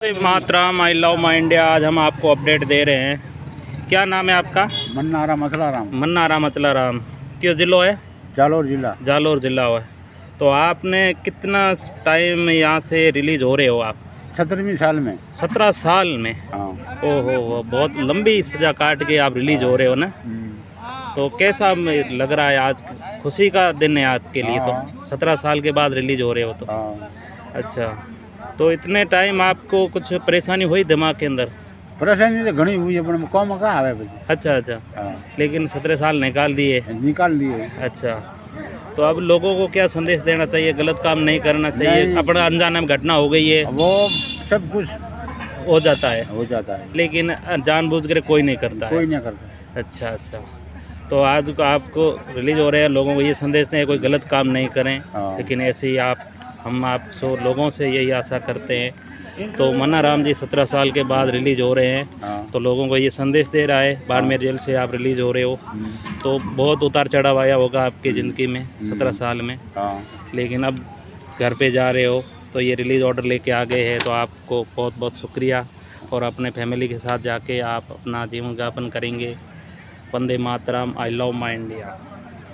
Vande Mataram, I love my India. आज हम आपको अपडेट दे रहे हैं। क्या नाम है आपका? मन्नाराम असलाराम, मन्नाराम अचलाराम। क्यों ज़िला है? जालोर जिला। जालोर ज़िला है। तो आपने कितना टाइम यहाँ से रिलीज़ हो रहे हो आप? 17वीं साल में। 17 साल में? हाँ। ओहो, बहुत लंबी सजा काट के आप रिलीज़ हो रहे हो ना। तो कैसा लग रहा है आज? खुशी का दिन है आपके लिए तो। 17 साल के बाद रिलीज़ हो रहे हो तो। अच्छा, तो इतने टाइम आपको कुछ परेशानी हुई दिमाग के अंदर? परेशानी तो घनी हुई है पर कम कहाँ आवे भाई। अच्छा। लेकिन 17 साल निकाल दिए। निकाल दिए। अच्छा, तो अब लोगों को क्या संदेश देना चाहिए? गलत काम नहीं करना चाहिए? अपना अनजाने में घटना हो गई है, वो सब कुछ हो जाता है, है लेकिन जानबूझ कर कोई नहीं करता कोई है। नहीं करता। अच्छा, तो आज को आपको रिलीज हो रहे हैं, लोगों को ये संदेश दें कोई गलत काम नहीं करें। लेकिन ऐसे ही हम आप लोगों से यही आशा करते हैं। तो मन्नाराम जी 17 साल के बाद रिलीज़ हो रहे हैं। तो लोगों को ये संदेश दे रहा है, बाड़मेर जेल से आप रिलीज़ हो रहे हो। तो बहुत उतार चढ़ाव आया होगा आपकी ज़िंदगी में 17 साल में। लेकिन अब घर पे जा रहे हो तो ये रिलीज़ ऑर्डर लेके आ गए हैं। तो आपको बहुत बहुत शुक्रिया, और अपने फैमिली के साथ जाके आप अपना जीवन यापन करेंगे। Vande Mataram, I love my India.